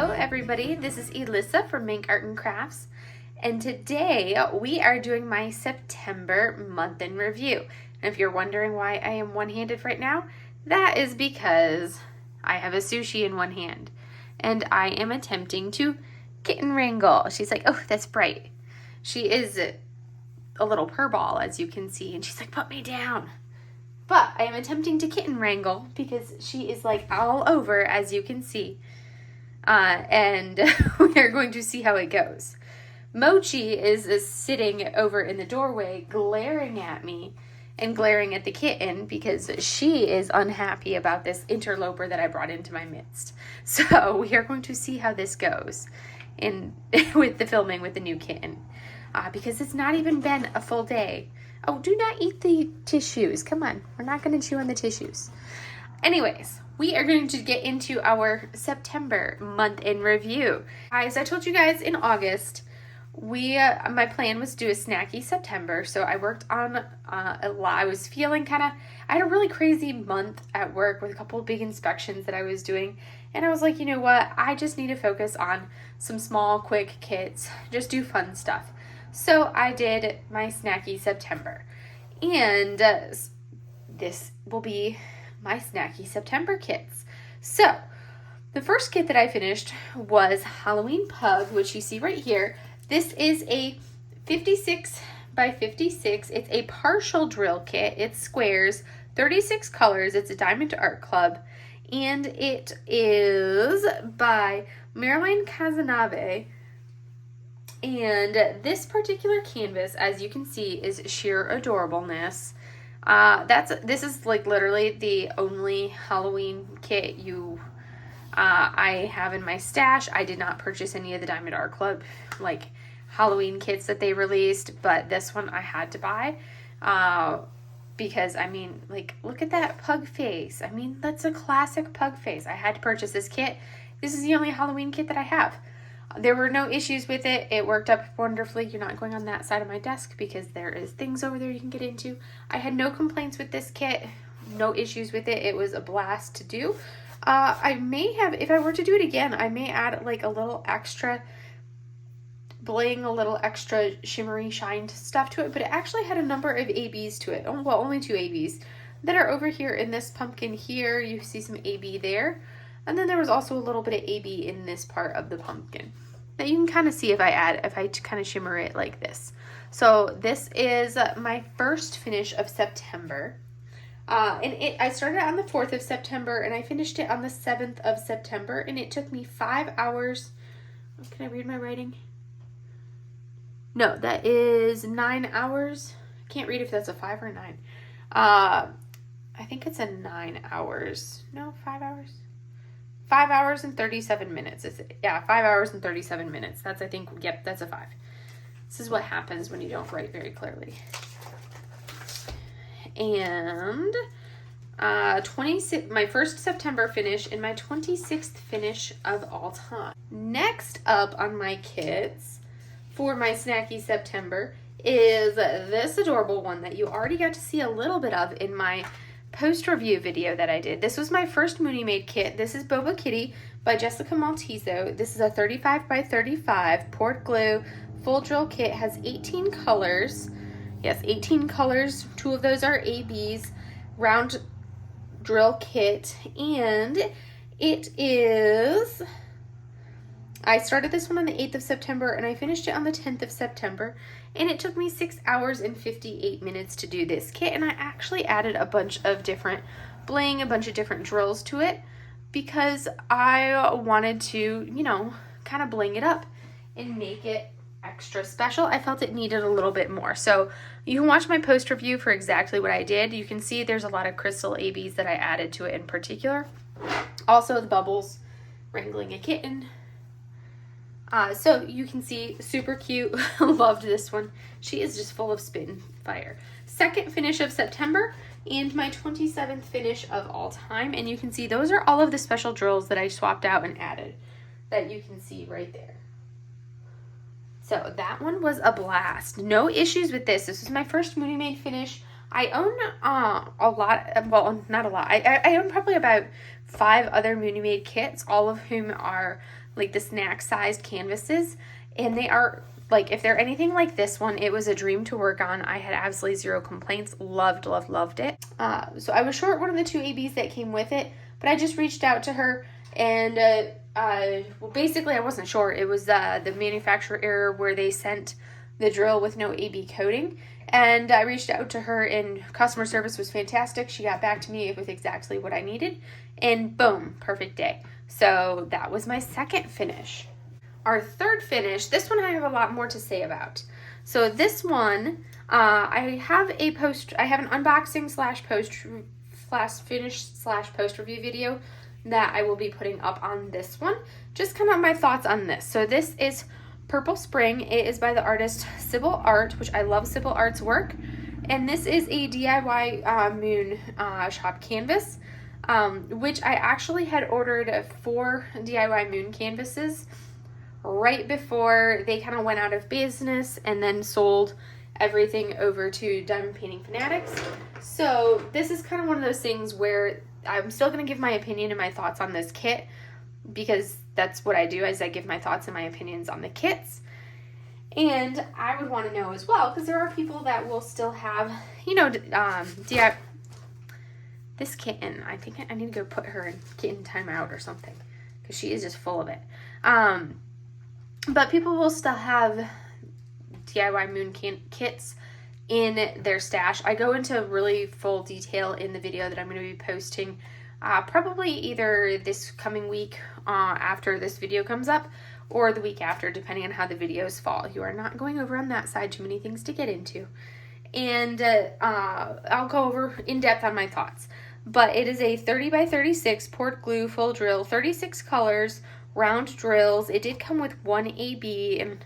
Hello everybody, this is Elissa from Make Art and Crafts, and today we are doing my September month in review. And if you're wondering why I am one-handed right now, that is because I have a sushi in one hand and I am attempting to kitten wrangle. She's like, oh, that's bright. She is a little purr ball, as you can see, and she's like, put me down. But I am attempting to kitten wrangle because she is like all over, as you can see. And we are going to see how it goes. Mochi is sitting over in the doorway glaring at me and glaring at the kitten because she is unhappy about this interloper that I brought into my midst. So we are going to see how this goes with the filming with the new kitten because it's not even been a full day. Oh, do not eat the tissues. Come on, we're not going to chew on the tissues. Anyways, we are going to get into our September month in review. As I told you guys in August, my plan was to do a snacky September, so I worked on a lot. I was feeling I had a really crazy month at work with a couple of big inspections that I was doing, and I was like, you know what, I just need to focus on some small, quick kits, just do fun stuff. So I did my snacky September, and this will be my snacky September kits. So the first kit that I finished was Halloween Pug, which you see right here. This is a 56 by 56. It's a partial drill kit. It's squares, 36 colors. It's a Diamond Art Club, and it is by Maryline Cazenave. And this particular canvas, as you can see, is sheer adorableness. This is like literally the only Halloween kit I have in my stash. I did not purchase any of the Diamond Art Club like Halloween kits that they released, but this one I had to buy because I mean, like, look at that pug face. I mean, that's a classic pug face. I had to purchase this kit. This is the only Halloween kit that I have. There were no issues with it. It worked up wonderfully. You're not going on that side of my desk because there is things over there you can get into. I had no complaints with this kit. No issues with it. It was a blast to do. I may have, if I were to do it again, I may add like a little extra bling, a little extra shimmery shine stuff to it. But it actually had a number of ABs to it. Well, only 2 ABs that are over here in this pumpkin here. You see some AB there. And then there was also a little bit of AB in this part of the pumpkin that you can kind of see if I kind of shimmer it like this. So this is my first finish of September. I started on the 4th of September and I finished it on the 7th of September, and it took me 5 hours. Can I read my writing? No, that is 9 hours. I can't read if that's a 5 or a 9. I think it's a 9 hours. No, 5 hours. 5 hours and 37 minutes. 5 hours and 37 minutes. That's, I think, yep, that's a 5. This is what happens when you don't write very clearly. And my first September finish and my 26th finish of all time. Next up on my kits for my snacky September is this adorable one that you already got to see a little bit of in my post-review video that I did. This was my first Munimade kit. This is Boba Kitty by Jessica Maltezo. This is a 35 by 35 poured glue full drill kit. Has 18 colors. Yes, 18 colors. 2 of those are ABs. Round drill kit. And it is... I started this one on the 8th of September and I finished it on the 10th of September. And it took me 6 hours and 58 minutes to do this kit. And I actually added a bunch of different bling, a bunch of different drills to it because I wanted to, you know, kind of bling it up and make it extra special. I felt it needed a little bit more. So you can watch my post review for exactly what I did. You can see there's a lot of crystal ABs that I added to it in particular. Also the bubbles, wrangling a kitten. So you can see, super cute. Loved this one. She is just full of spit and fire. Second finish of September and my 27th finish of all time. And you can see those are all of the special drills that I swapped out and added that you can see right there. So that one was a blast. No issues with this. This is my first Munimade finish. I own a lot, well, not a lot. I own probably about 5 other Munimade kits, all of whom are like the snack sized canvases, and they are like, if they're anything like this one, it was a dream to work on. I had absolutely zero complaints. Loved it. So I was short one of the two ABs that came with it, but I just reached out to her, and well, basically I wasn't short. It was the manufacturer error where they sent the drill with no AB coating, and I reached out to her, and customer service was fantastic. She got back to me with exactly what I needed, and boom, perfect day. So that was my second finish. Our third finish, this one I have a lot more to say about. So this one, I have an unboxing /post review video that I will be putting up on this one. Just kind of my thoughts on this. So this is Purple Spring. It is by the artist Sybil Art, which I love Sybil Art's work. And this is a DIY moon shop canvas, which I actually had ordered 4 DIY moon canvases right before they kind of went out of business and then sold everything over to Diamond Painting Fanatics. So this is kind of one of those things where I'm still going to give my opinion and my thoughts on this kit, because that's what I do, is I give my thoughts and my opinions on the kits. And I would want to know as well, because there are people that will still have, this kitten, I think I need to go put her in kitten timeout or something, because she is just full of it. But people will still have DIY moon kits in their stash. I go into really full detail in the video that I'm going to be posting probably either this coming week after this video comes up, or the week after, depending on how the videos fall. You are not going over on that side, too many things to get into. And I'll go over in depth on my thoughts. But it is a 30 by 36 poured glue full drill, 36 colors, round drills. It did come with 1 AB, and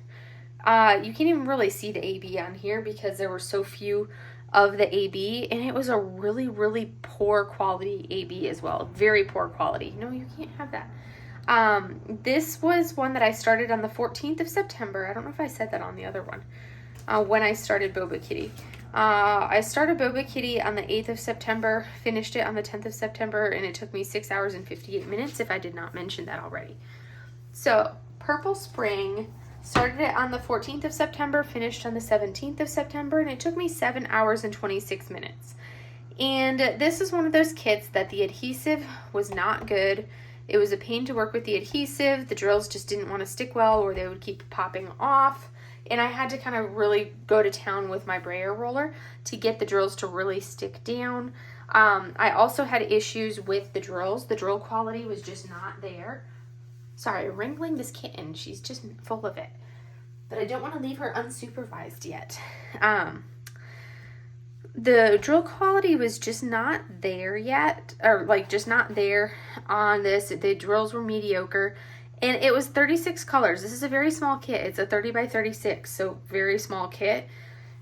you can't even really see the AB on here because there were so few of the AB, and it was a really, really poor quality AB as well. Very poor quality. No, you can't have that. This was one that I started on the 14th of September. I don't know if I said that on the other one. When I started Boba Kitty. I started Boba Kitty on the 8th of September, finished it on the 10th of September, and it took me 6 hours and 58 minutes, if I did not mention that already. So, Purple Spring, started it on the 14th of September, finished on the 17th of September, and it took me 7 hours and 26 minutes. And this is one of those kits that the adhesive was not good. It was a pain to work with the adhesive. The drills just didn't want to stick well, or they would keep popping off. And I had to kind of really go to town with my brayer roller to get the drills to really stick down. I also had issues with the drills. The drill quality was just not there. Sorry, I'm wrangling this kitten. She's just full of it. But I don't want to leave her unsupervised yet. The drill quality was just not there yet, or like just not there on this. The drills were mediocre. And it was 36 colors. This is a very small kit. It's a 30 by 36, so very small kit.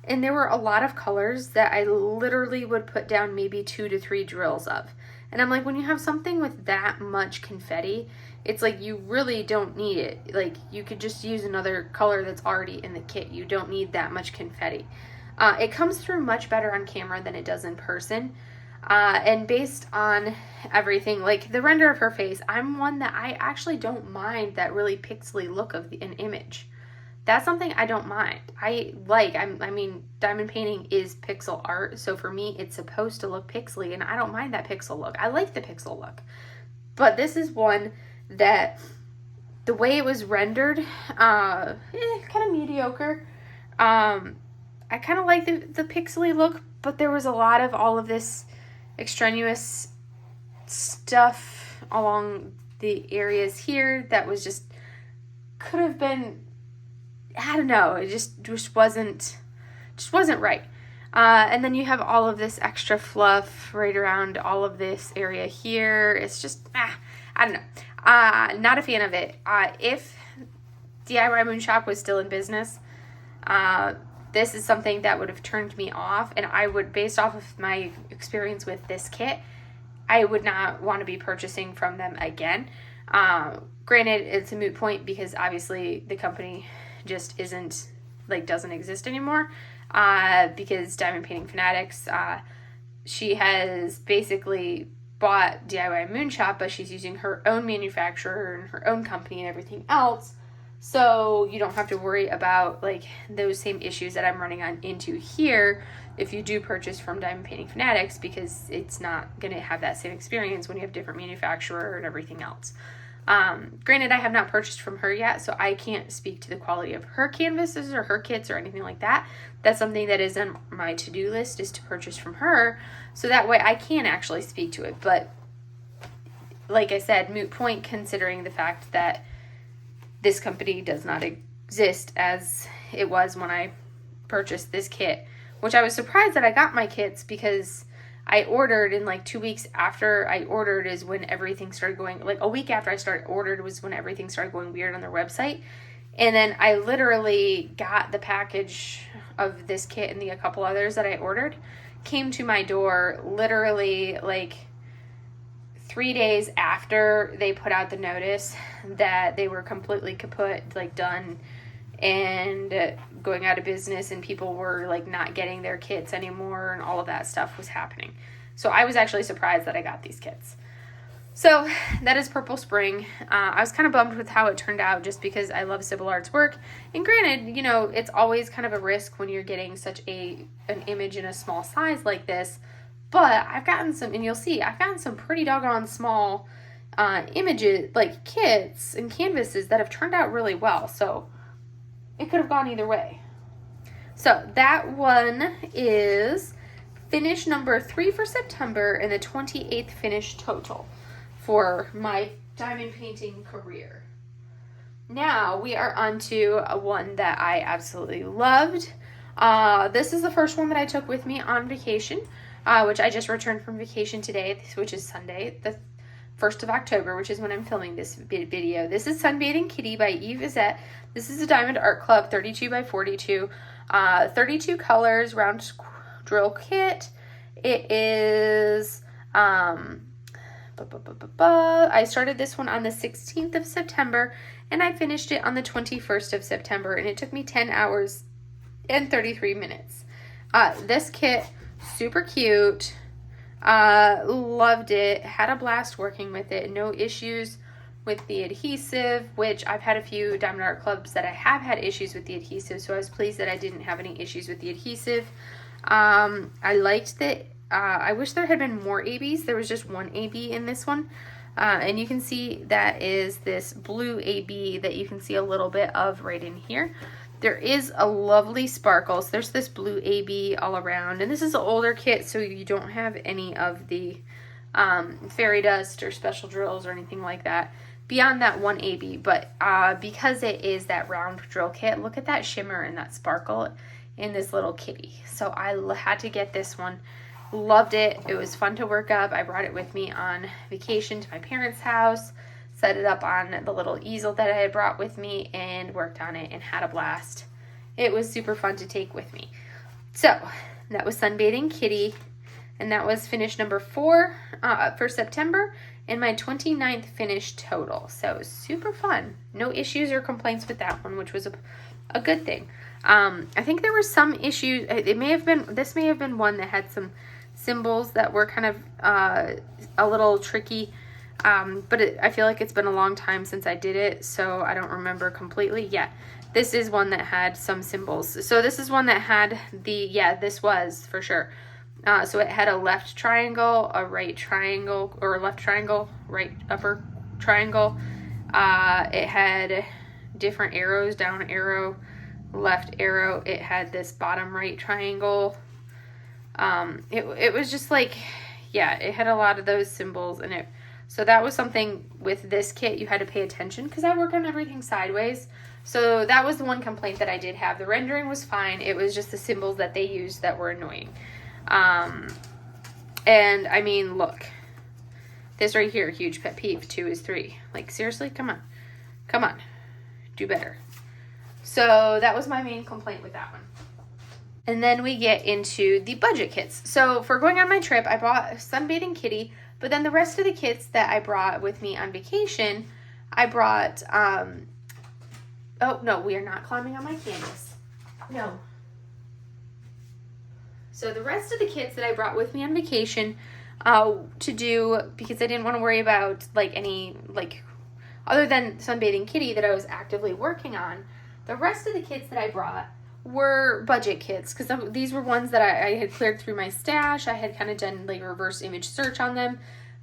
And there were a lot of colors that I literally would put down maybe 2 to 3 drills of. And I'm like, when you have something with that much confetti, it's like you really don't need it. Like, you could just use another color that's already in the kit. You don't need that much confetti. It comes through much better on camera than it does in person. And based on everything, like the render of her face, I'm one that I actually don't mind that really pixely look of an image. That's something I don't mind. I mean, diamond painting is pixel art, so for me, it's supposed to look pixely, and I don't mind that pixel look. I like the pixel look. But this is one that, the way it was rendered, kind of mediocre. I kind of like the pixely look, but there was a lot of all of this extraneous stuff along the areas here that was just, could have been, I don't know, it just wasn't right. And then you have all of this extra fluff right around all of this area here. It's just, I don't know. Not a fan of it. If DIY Moon Shop was still in business, this is something that would have turned me off, and I would, based off of my experience with this kit, I would not want to be purchasing from them again. Granted, it's a moot point because obviously the company just isn't, like, doesn't exist anymore, because Diamond Painting Fanatics, she has basically bought DIY Moon Shop, but she's using her own manufacturer and her own company and everything else. So you don't have to worry about like those same issues that I'm running into here if you do purchase from Diamond Painting Fanatics, because it's not going to have that same experience when you have different manufacturer and everything else. Granted, I have not purchased from her yet, so I can't speak to the quality of her canvases or her kits or anything like that. That's something that is on my to-do list, is to purchase from her, so that way I can actually speak to it. But like I said, moot point, considering the fact that this company does not exist as it was when I purchased this kit, which I was surprised that I got my kits, because I ordered, and like 2 weeks after I ordered is when everything started going, like a week after I ordered was when everything started going weird on their website. And then I literally got the package of this kit and a couple others that I ordered, came to my door literally like 3 days after they put out the notice that they were completely kaput, like done and going out of business, and people were like not getting their kits anymore, and all of that stuff was happening. So I was actually surprised that I got these kits. So that is Purple Spring. I was kind of bummed with how it turned out, just because I love Sybil Art's work. And granted, you know, it's always kind of a risk when you're getting such an image in a small size like this. But I've gotten some, and you'll see, I've gotten some pretty doggone small images, like kits and canvases that have turned out really well. So it could have gone either way. So that one is finish number 3 for September, and the 28th finish total for my diamond painting career. Now we are on to one that I absolutely loved. This is the first one that I took with me on vacation, which I just returned from vacation today, which is Sunday, the 1st of October, which is when I'm filming this video. This is Sunbathing Kitty by Izzett. This is a Diamond Art Club 32 by 42, 32 colors, round drill kit. It is, I started this one on the 16th of September, and I finished it on the 21st of September, and it took me 10 hours and 33 minutes. This kit, super cute. Loved it, had a blast working with it, no issues with the adhesive, which I've had a few Diamond Art Clubs that I have had issues with the adhesive, so I was pleased that I didn't have any issues with the adhesive. I liked that. I wish there had been more ABs. There was just one AB in this one, and you can see that is this blue AB that you can see a little bit of right in here. There is a lovely sparkle. So there's this blue AB all around. And this is an older kit, so you don't have any of the fairy dust or special drills or anything like that beyond that one AB. But because it is that round drill kit, look at that shimmer and that sparkle in this little kitty. So I had to get this one. Loved it. It was fun to work up. I brought it with me on vacation to my parents' house. Set it up on the little easel that I had brought with me and worked on it and had a blast. It was super fun to take with me. So that was Sunbathing Kitty, and that was finish number 4 for September, and my 29th finish total. So it was super fun. No issues or complaints with that one, which was a good thing. I think there were some issues. This may have been one that had some symbols that were kind of a little tricky. But I feel like it's been a long time since I did it, so I don't remember completely. Yeah, this is one that had some symbols. So this is one that had this was for sure. So it had a left triangle, a right triangle, or a left triangle, right upper triangle. It had different arrows, down arrow, left arrow. It had this bottom right triangle. It was just like, yeah, it had a lot of those symbols in it. So that was something with this kit you had to pay attention, because I work on everything sideways. So that was the one complaint that I did have. The rendering was fine. It was just the symbols that they used that were annoying. And I mean, look, this right here, huge pet peeve, 2 is 3. Like, seriously, come on, do better. So that was my main complaint with that one. And then we get into the budget kits. So for going on my trip, I bought Sunbathing Kitty. But then the rest of the kits that I brought with me on vacation, I brought, oh, no, we are not climbing on my canvas. No. So the rest of the kits that I brought with me on vacation, to do, because I didn't want to worry about like any, like, other than Sunbathing Kitty that I was actively working on. The rest of the kits that I brought were budget kits, because these were ones that I had cleared through my stash. I had kind of done like reverse image search on them,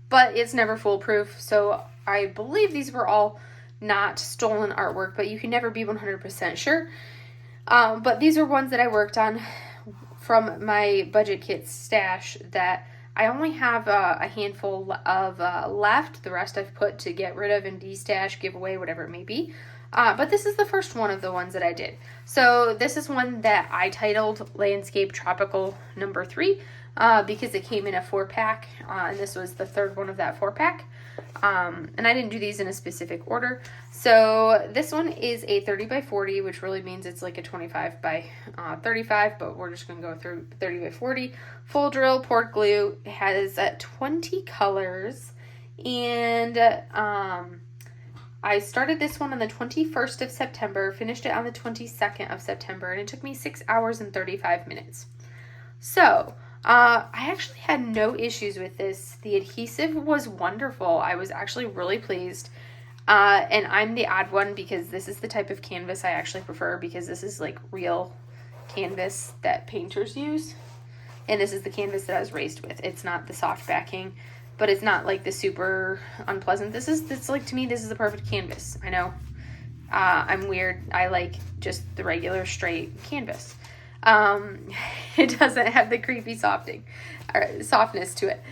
but it's never foolproof. So I believe these were all not stolen artwork, but you can never be 100% sure. But these are ones that I worked on from my budget kit stash that I only have a handful of left. The rest I've put to get rid of and de-stash, give away, whatever it may be. But this is the first one of the ones that I did. So this is one that I titled Landscape Tropical number 3 because it came in a 4-pack, and this was the third one of that 4-pack. And I didn't do these in a specific order. So this one is a 30 by 40, which really means it's like a 25 by 35, but we're just going to go through 30 by 40. Full drill, poured glue. It has 20 colors, and I started this one on the 21st of September, finished it on the 22nd of September, and it took me 6 hours and 35 minutes. So I actually had no issues with this. The adhesive was wonderful. I was actually really pleased. And I'm the odd one because this is the type of canvas I actually prefer, because this is like real canvas that painters use. And this is the canvas that I was raised with. It's not the soft backing, but it's not like the super unpleasant. It's like, to me, this is the perfect canvas. I know. I'm weird. I like just the regular straight canvas. It doesn't have the creepy softness to it,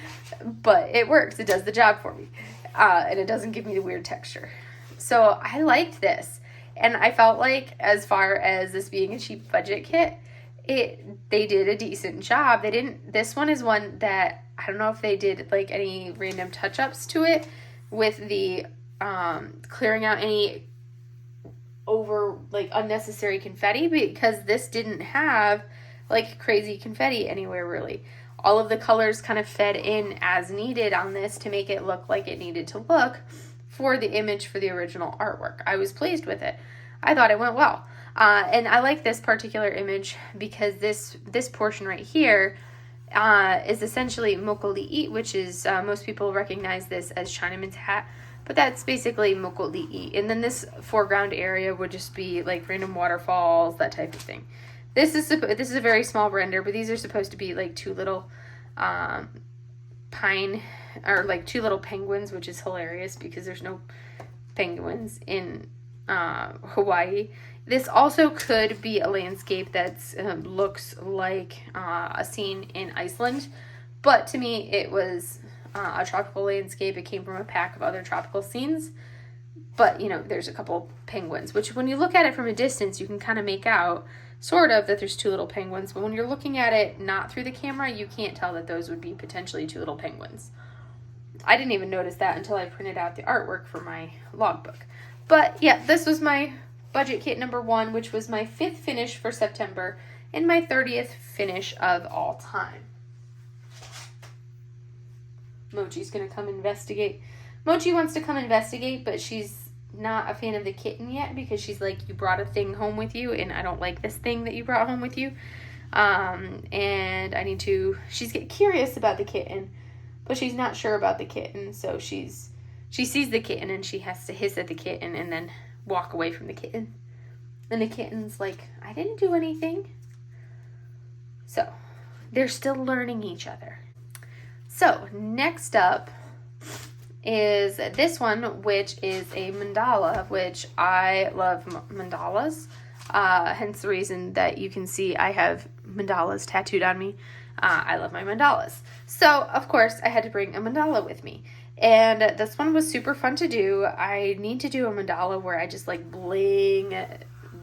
but it works. It does the job for me. And it doesn't give me the weird texture. So I liked this. And I felt like, as far as this being a cheap budget kit, they did a decent job. This one is one that, I don't know if they did like any random touch-ups to it with the, clearing out any over like unnecessary confetti, because this didn't have like crazy confetti anywhere really. All of the colors kind of fed in as needed on this to make it look like it needed to look for the image for the original artwork. I was pleased with it. I thought it went well. And I like this particular image because this portion right here is essentially mokoli'i, which is, most people recognize this as Chinaman's hat, but that's basically mokoli'i. And then this foreground area would just be like random waterfalls, that type of thing. This is a very small render, but these are supposed to be like two little two little penguins, which is hilarious because there's no penguins in Hawaii. This also could be a landscape that looks like a scene in Iceland, but to me it was a tropical landscape. It came from a pack of other tropical scenes, but you know, there's a couple penguins, which when you look at it from a distance, you can kind of make out sort of that there's two little penguins, but when you're looking at it not through the camera, you can't tell that those would be potentially two little penguins. I didn't even notice that until I printed out the artwork for my logbook. But yeah, this was my budget kit number 1, which was my 5th finish for September and my 30th finish of all time. Mochi's gonna come investigate. Mochi wants to come investigate, but she's not a fan of the kitten yet because she's like, you brought a thing home with you and I don't like this thing that you brought home with you. And she's get curious about the kitten, but she's not sure about the kitten. So she sees the kitten and she has to hiss at the kitten and then walk away from the kitten. And the kitten's like, I didn't do anything. So they're still learning each other. So next up is this one, which is a mandala, which I love mandalas. Hence the reason that you can see I have mandalas tattooed on me. I love my mandalas. So, of course, I had to bring a mandala with me. And this one was super fun to do. I need to do a mandala where I just like bling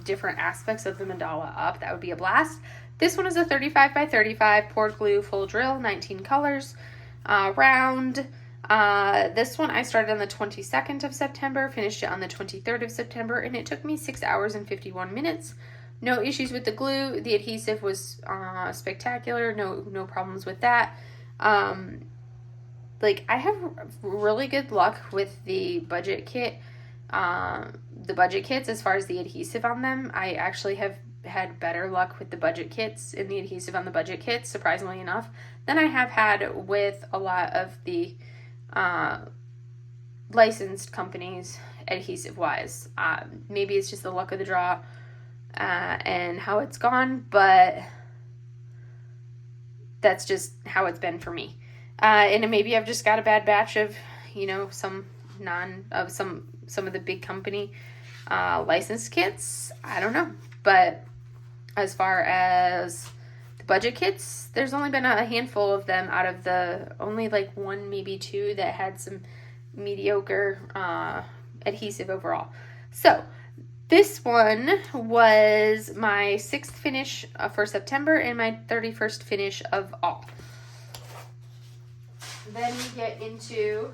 different aspects of the mandala up. That would be a blast. This one is a 35 by 35 poured glue full drill, 19 colors, round. This one I started on the 22nd of September, finished it on the 23rd of September, and it took me 6 hours and 51 minutes. No issues with the glue. The adhesive was spectacular. No problems with that. Like, I have really good luck with the budget kit. The budget kits, as far as the adhesive on them, I actually have had better luck with the budget kits and the adhesive on the budget kits, surprisingly enough, than I have had with a lot of the licensed companies adhesive-wise. Maybe it's just the luck of the draw and how it's gone, but that's just how it's been for me. And maybe I've just got a bad batch of, you know, some of the big company licensed kits. I don't know. But as far as the budget kits, there's only been a handful of them out of the only like one, maybe two that had some mediocre adhesive overall. So this one was my 6th finish for September and my 31st finish of all. Then we get into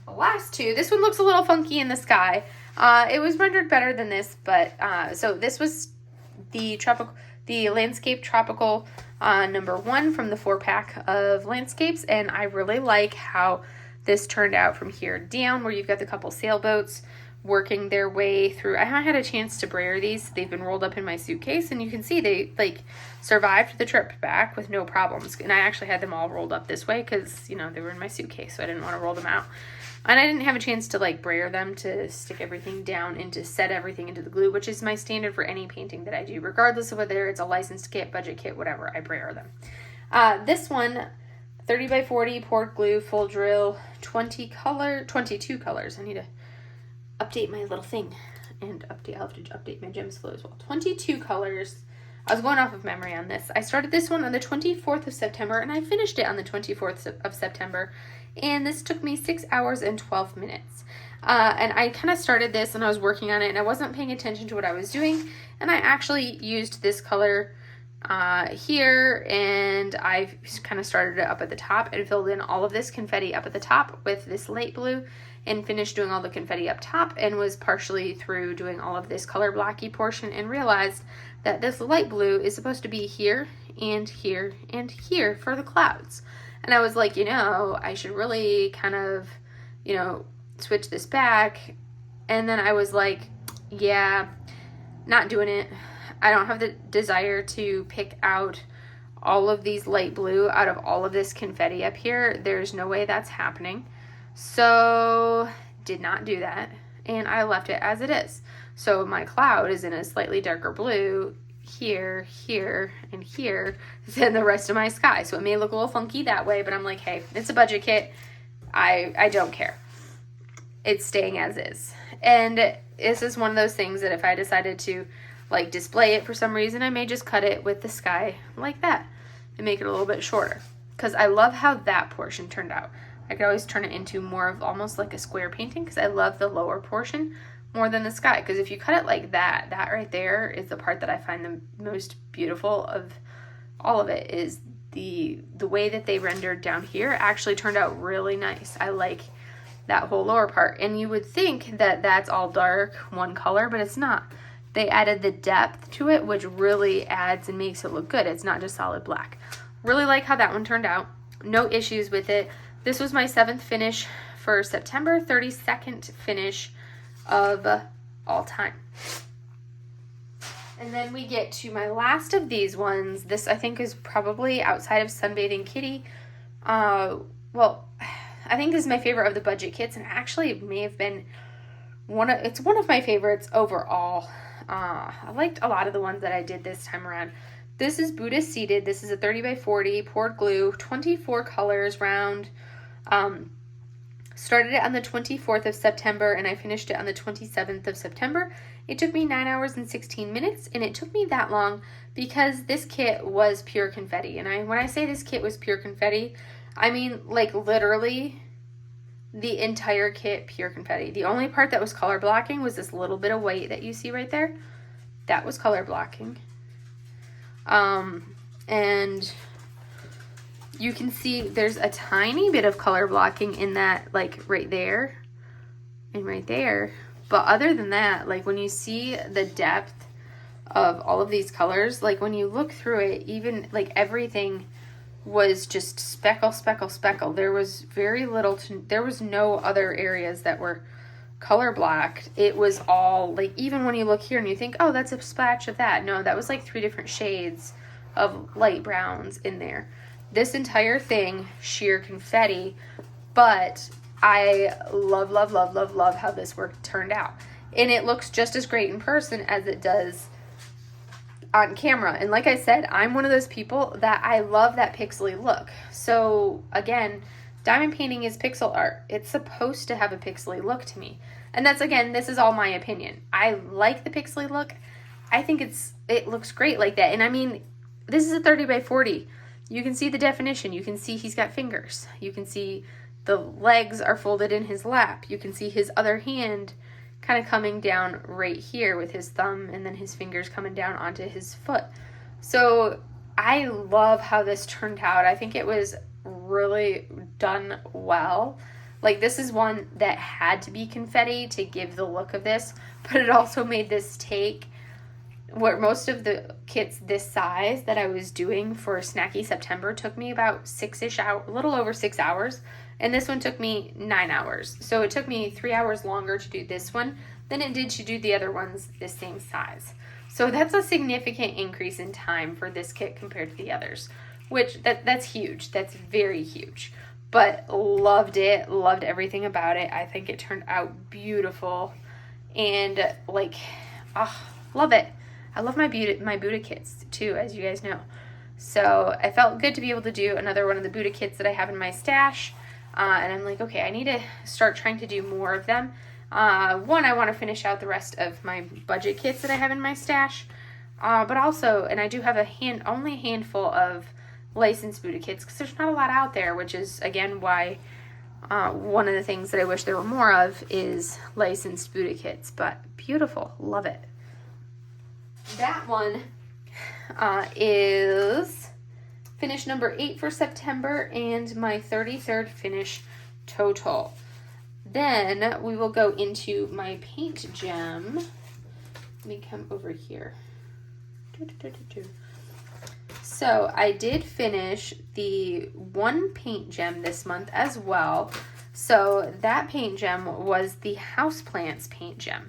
the last two. This one looks a little funky in the sky. It was rendered better than this, but so this was the landscape tropical number 1 from the 4-pack of landscapes, and I really like how this turned out from here down, where you've got the couple sailboats working their way through. I haven't had a chance to brayer these. They've been rolled up in my suitcase, and you can see they like survived the trip back with no problems. And I actually had them all rolled up this way because, you know, they were in my suitcase, so I didn't want to roll them out. And I didn't have a chance to like brayer them to stick everything down and to set everything into the glue, which is my standard for any painting that I do, regardless of whether it's a licensed kit, budget kit, whatever. I brayer them. This one, 30 by 40 poured glue, full drill, 22 colors. I need to update my little thing and I'll have to update my gems flow as well. 22 colors. I was going off of memory on this. I started this one on the 24th of September and I finished it on the 24th of September. And this took me 6 hours and 12 minutes. And I kind of started this and I was working on it and I wasn't paying attention to what I was doing. And I actually used this color here, and I kind of started it up at the top and filled in all of this confetti up at the top with this light blue and finished doing all the confetti up top, and was partially through doing all of this color blocky portion and realized that this light blue is supposed to be here and here and here for the clouds. And I was like, you know, I should really kind of, you know, switch this back. And then I was like, yeah, not doing it. I don't have the desire to pick out all of these light blue out of all of this confetti up here. There's no way that's happening. So did not do that. And I left it as it is. So my cloud is in a slightly darker blue here, here, and here than the rest of my sky. So it may look a little funky that way, but I'm like, hey, it's a budget kit. I don't care. It's staying as is. And this is one of those things that if I decided to like display it for some reason, I may just cut it with the sky like that and make it a little bit shorter, because I love how that portion turned out. I could always turn it into more of almost like a square painting, because I love the lower portion more than the sky. Because if you cut it like that, that right there is the part that I find the most beautiful of all of it, is the way that they rendered down here actually turned out really nice. I like that whole lower part. And you would think that that's all dark one color, but it's not. They added the depth to it, which really adds and makes it look good. It's not just solid black. Really like how that one turned out. No issues with it. This was my 7th finish for September, 32nd finish of all time. And then we get to my last of these ones. This I think is probably outside of Sunbathing Kitty. Well, I think this is my favorite of the budget kits, and actually it may have been one of my favorites overall. I liked a lot of the ones that I did this time around. This is Buddha Seated. This is a 30 by 40 poured glue, 24 colors round. Started it on the 24th of September and I finished it on the 27th of September. It took me 9 hours and 16 minutes, and it took me that long because this kit was pure confetti. And when I say this kit was pure confetti, I mean like literally the entire kit pure confetti. The only part that was color blocking was this little bit of white that you see right there. That was color blocking. And you can see there's a tiny bit of color blocking in that, like right there and right there. But other than that, like when you see the depth of all of these colors, like when you look through it, even like everything was just speckle, speckle, speckle. There was very little there was no other areas that were color blocked. It was all like, even when you look here and you think, oh, that's a splash of that. No, that was like 3 different shades of light browns in there. This entire thing, sheer confetti, but I love, love, love, love, love how this work turned out. And it looks just as great in person as it does on camera. And like I said, I'm one of those people that I love that pixely look. So again, diamond painting is pixel art. It's supposed to have a pixely look to me. And that's, again, this is all my opinion. I like the pixely look. I think it looks great like that. And I mean, this is a 30 by 40. You can see the definition. You can see he's got fingers. You can see the legs are folded in his lap. You can see his other hand kind of coming down right here with his thumb, and then his fingers coming down onto his foot. So I love how this turned out. I think it was really done well. Like, this is one that had to be confetti to give the look of this, but it also made this take where most of the kits this size that I was doing for Snacky September took me about 6-ish hours, a little over 6 hours. And this one took me 9 hours. So it took me 3 hours longer to do this one than it did to do the other ones the same size. So that's a significant increase in time for this kit compared to the others, which that's huge. That's very huge. But loved it. Loved everything about it. I think it turned out beautiful. And like, love it. I love my Buddha kits too, as you guys know. So I felt good to be able to do another one of the Buddha kits that I have in my stash. And I'm like, okay, I need to start trying to do more of them. One, I want to finish out the rest of my budget kits that I have in my stash. But also, and I do have only a handful of licensed Buddha kits because there's not a lot out there, which is, again, why one of the things that I wish there were more of is licensed Buddha kits. But beautiful. Love it. That one is finish number 8 for September and my 33rd finish total. Then we will go into my Paintgem. Let me come over here. So I did finish the one Paintgem this month as well. So that Paintgem was the Houseplants Paintgem.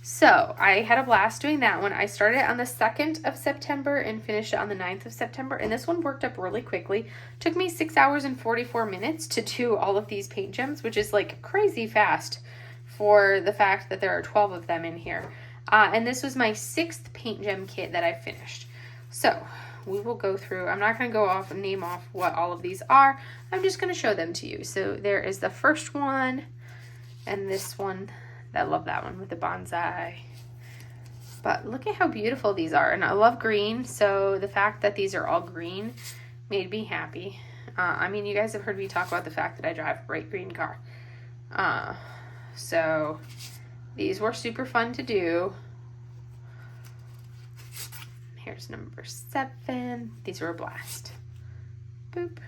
So I had a blast doing that one. I started on the 2nd of September and finished it on the 9th of September. And this one worked up really quickly. Took me 6 hours and 44 minutes to do all of these paint gems, which is like crazy fast for the fact that there are 12 of them in here. And this was my 6th paint gem kit that I finished. So we will go through. I'm not going to go off and name off what all of these are. I'm just going to show them to you. So there is the first one and this one. I love that one with the bonsai. But look at how beautiful these are. And I love green, so the fact that these are all green made me happy. I mean, you guys have heard me talk about the fact that I drive a bright green car. So these were super fun to do. Here's number 7. These were a blast. Boop.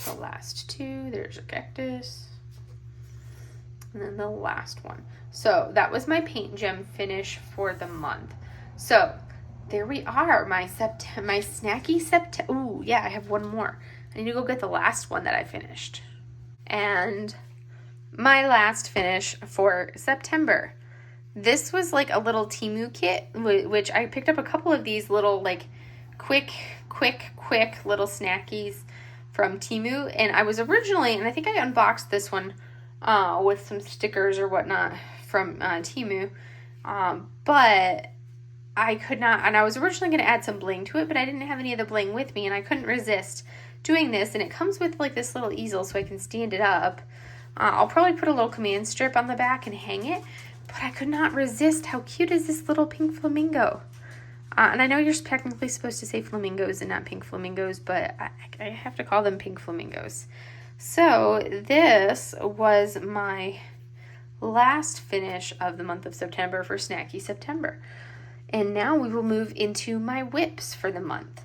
The last 2, there's a cactus, and then the last one. So that was my paint gem finish for the month. So there we are, my snacky September. Ooh, yeah, I have one more. I need to go get the last one that I finished. And my last finish for September. This was like a little Temu kit, which I picked up a couple of these little like quick little snackies from Temu, and I was originally, and I think I unboxed this one with some stickers or whatnot from Temu, but I could not, and I was originally going to add some bling to it, but I didn't have any of the bling with me, and I couldn't resist doing this, and it comes with like this little easel so I can stand it up. I'll probably put a little command strip on the back and hang it, but I could not resist. How cute is this little pink flamingo? And I know you're technically supposed to say flamingos and not pink flamingos, but I have to call them pink flamingos. So this was my last finish of the month of September for Snacky September. And now we will move into my whips for the month.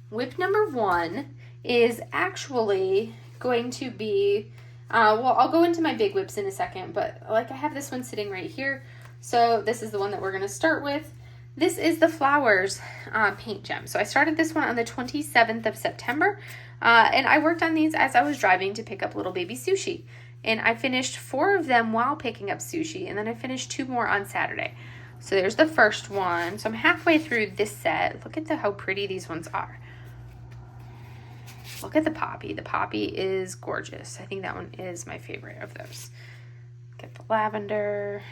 Whip number 1 is actually going to be, well, I'll go into my big whips in a second, but like I have this one sitting right here. So this is the one that we're going to start with. This is the Flowers Paintgem. So I started this one on the 27th of September, and I worked on these as I was driving to pick up little baby Sushi. And I finished 4 of them while picking up Sushi, and then I finished 2 more on Saturday. So there's the first one. So I'm halfway through this set. Look at how pretty these ones are. Look at the poppy. The poppy is gorgeous. I think that one is my favorite of those. Get the lavender.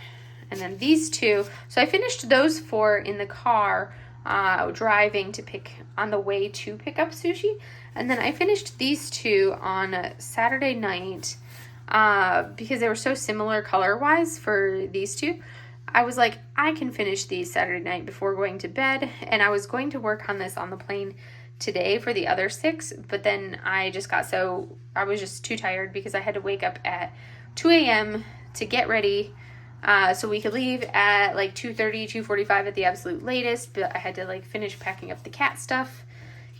And then these 2. So I finished those 4 in the car driving on the way to pick up Sushi. And then I finished these 2 on Saturday night because they were so similar color-wise for these 2. I was like, I can finish these Saturday night before going to bed. And I was going to work on this on the plane today for the other 6. But then I was just too tired because I had to wake up at 2 a.m. to get ready. So we could leave at like 2:30, 2:45 at the absolute latest. But I had to like finish packing up the cat stuff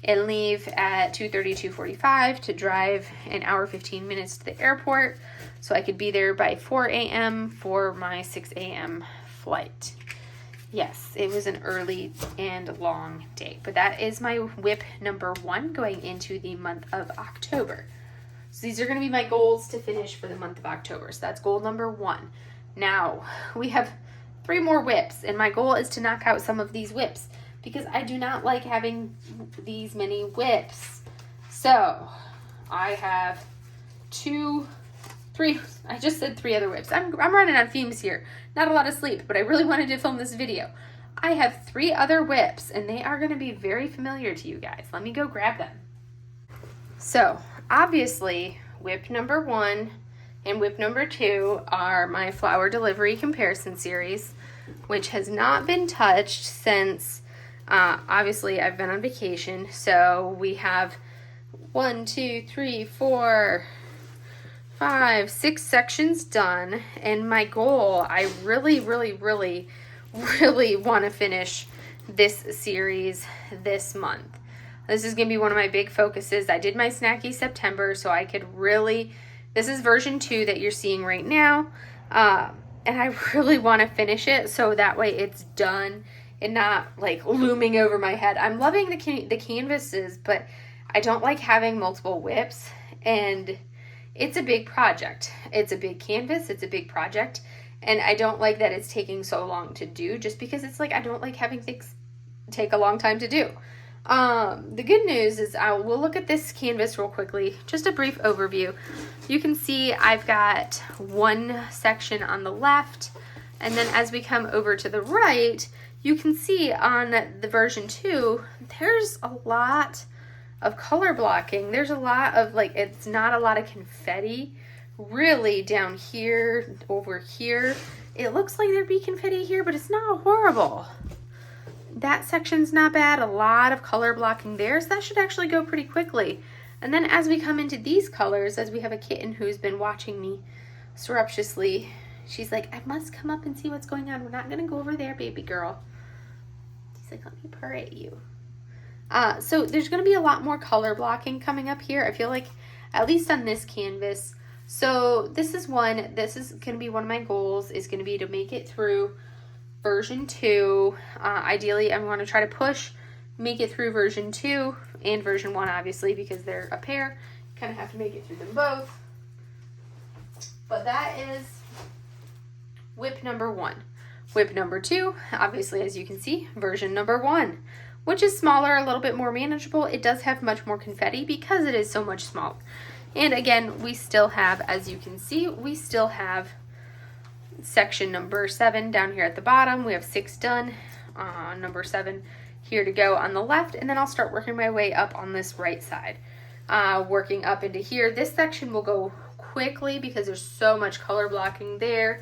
and leave at 2:30, 2:45 to drive an hour, 15 minutes to the airport. So I could be there by 4 a.m. for my 6 a.m. flight. Yes, it was an early and long day. But that is my whip number 1 going into the month of October. So these are going to be my goals to finish for the month of October. So that's goal number 1. Now, we have 3 more whips, and my goal is to knock out some of these whips because I do not like having these many whips. So, I have 2, 3, I just said 3 other whips. I'm running on fumes here. Not a lot of sleep, but I really wanted to film this video. I have 3 other whips, and they are going to be very familiar to you guys. Let me go grab them. So, obviously, whip number 1 and whip number 2 are my flower delivery comparison series, which has not been touched since, obviously, I've been on vacation. So, we have 1, 2, 3, 4... 5, 6 sections done, and my goal, I really want to finish this series this month. This is going to be one of my big focuses. I did my Snacky September, so I could really, this is version 2 that you're seeing right now, and I really want to finish it so that way it's done and not like looming over my head. I'm loving the canvases, but I don't like having multiple whips, and it's a big project. It's a big canvas. It's a big project. And I don't like that it's taking so long to do just because it's like I don't like having things take a long time to do. The good news is we'll look at this canvas real quickly. Just a brief overview. You can see I've got 1 section on the left. And then as we come over to the right, you can see on the version 2, there's a lot of color blocking. There's a lot of it's not a lot of confetti really down here, over here. It looks like there'd be confetti here, but it's not horrible. That section's not bad. A lot of color blocking there, so that should actually go pretty quickly. And then as we come into these colors, as we have a kitten who's been watching me surreptitiously, she's like, I must come up and see what's going on. We're not gonna go over there, baby girl. She's like, let me purr at you. So there's going to be a lot more color blocking coming up here. I feel like, at least on this canvas. So this is going to be one of my goals, is going to be to make it through version 2. Ideally, I'm going to try to make it through version 2 and version 1, obviously, because they're a pair. You kind of have to make it through them both. But that is whip number 1. Whip number 2, obviously, as you can see, version number 1. Which is smaller, a little bit more manageable. It does have much more confetti because it is so much smaller. And again, we still have, as you can see, we still have section number 7 down here at the bottom. We have 6 done, number 7 here to go on the left, and then I'll start working my way up on this right side. Working up into here. This section will go quickly because there's so much color blocking there,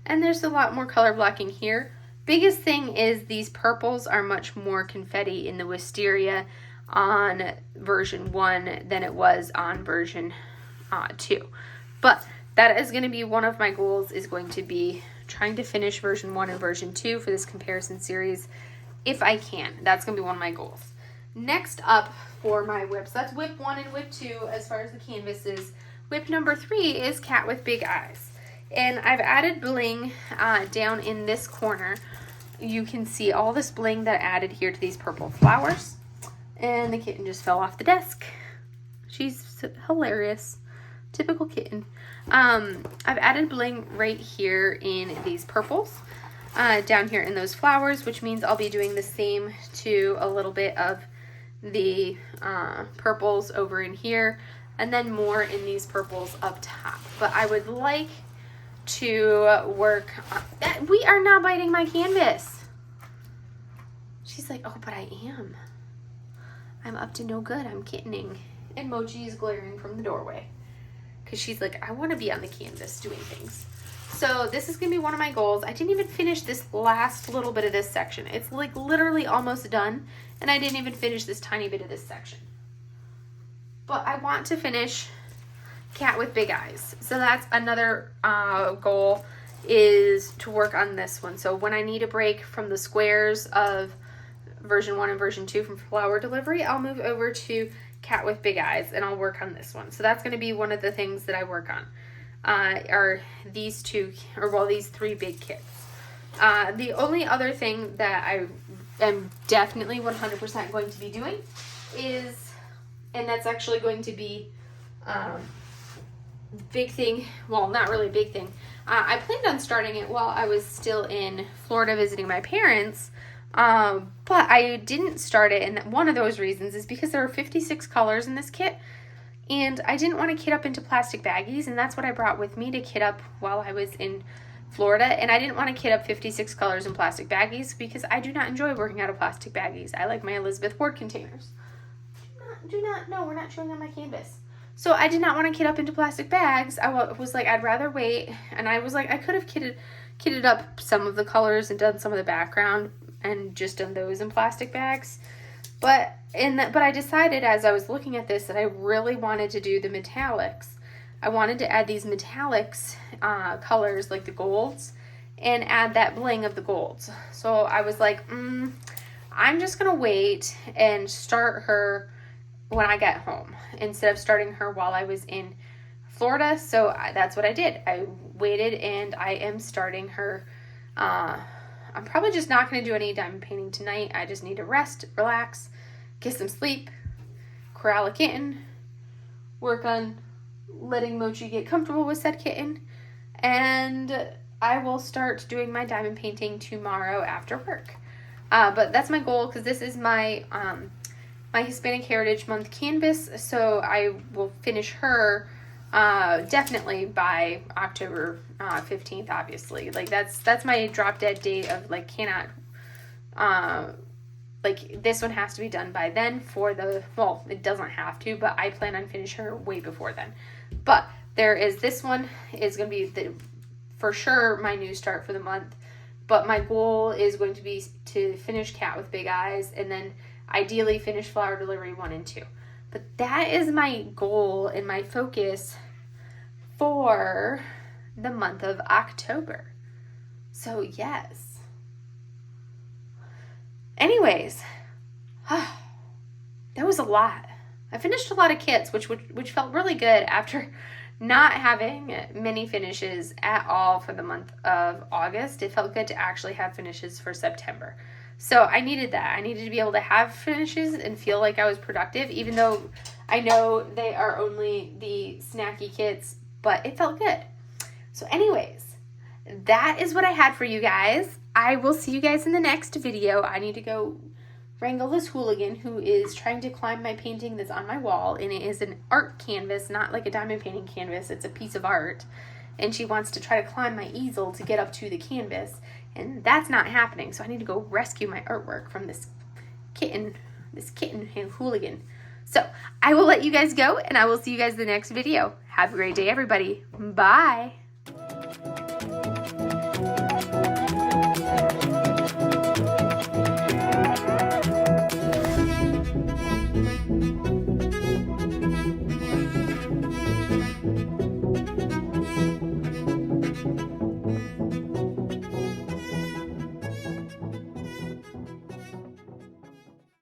and there's a lot more color blocking here. Biggest thing is these purples are much more confetti in the wisteria on version 1 than it was on version 2. But that is going to be one of my goals, is going to be trying to finish version 1 and version 2 for this comparison series if I can. That's going to be one of my goals. Next up for my whips, that's whip 1 and whip 2 as far as the canvases. Whip number 3 is Cat with Big Eyes. And I've added bling down in this corner. you can see all this bling that I added here to these purple flowers. And the kitten just fell off the desk. She's hilarious. Typical kitten. I've added bling right here in these purples. Down here in those flowers, which means I'll be doing the same to a little bit of the purples over in here, and then more in these purples up top. But I would like to work on that. We are not biting my canvas. She's like, oh, but I am. I'm up to no good. I'm kittening. And Mochi is glaring from the doorway because she's like, I want to be on the canvas doing things. So this is going to be one of my goals. I didn't even finish this last little bit of this section. It's like literally almost done, and I didn't even finish this tiny bit of this section. But I want to finish Cat with Big Eyes. So that's another goal, is to work on this one. So when I need a break from the squares of version 1 and version 2 from flower delivery, I'll move over to Cat with Big Eyes and I'll work on this one. So that's going to be one of the things that I work on. Are these two, or well, these 3 big kits. The only other thing that I am definitely 100% going to be doing is, and that's actually going to be big thing, well, not really a big thing. I planned on starting it while I was still in Florida visiting my parents, but I didn't start it, and one of those reasons is because there are 56 colors in this kit. And I didn't want to kit up into plastic baggies, and that's what I brought with me to kit up while I was in Florida. And I didn't want to kit up 56 colors in plastic baggies because I do not enjoy working out of plastic baggies. I like my Elizabeth Ward containers. No, we're not chewing on my canvas. So I did not want to kit up into plastic bags. I was like, I'd rather wait. And I was like, I could have kitted up some of the colors and done some of the background and just done those in plastic bags. But I decided as I was looking at this that I really wanted to do the metallics. I wanted to add these metallics colors like the golds and add that bling of the golds. So I was like, I'm just going to wait and start her when I get home instead of starting her while I was in Florida. So that's what I did. I waited and I am starting her. I'm probably just not going to do any diamond painting tonight. I just need to rest, relax, get some sleep, corral a kitten, work on letting Mochi get comfortable with said kitten, and I will start doing my diamond painting tomorrow after work. But that's my goal because this is my my Hispanic Heritage Month canvas, so I will finish her definitely by October 15th, obviously. Like that's my drop dead date of like cannot like this one has to be done by then for the, well, it doesn't have to, but I plan on finishing her way before then. But there is, this one is going to be for sure my new start for the month, but my goal is going to be to finish Cat with Big Eyes and then ideally finish Flower Delivery 1 and 2. But that is my goal and my focus for the month of October. So yes. Anyways, that was a lot. I finished a lot of kits, which felt really good after not having many finishes at all for the month of August. It felt good to actually have finishes for September. So I needed that. I needed to be able to have finishes and feel like I was productive, even though I know they are only the snacky kits, but it felt good. So anyways, that is what I had for you guys. I will see you guys in the next video. I need to go wrangle this hooligan who is trying to climb my painting that's on my wall, and it is an art canvas, not like a diamond painting canvas. It's a piece of art, and she wants to try to climb my easel to get up to the canvas, and that's not happening. So I need to go rescue my artwork from this kitten hooligan. So I will let you guys go, and I will see you guys in the next video. Have a great day, everybody. Bye.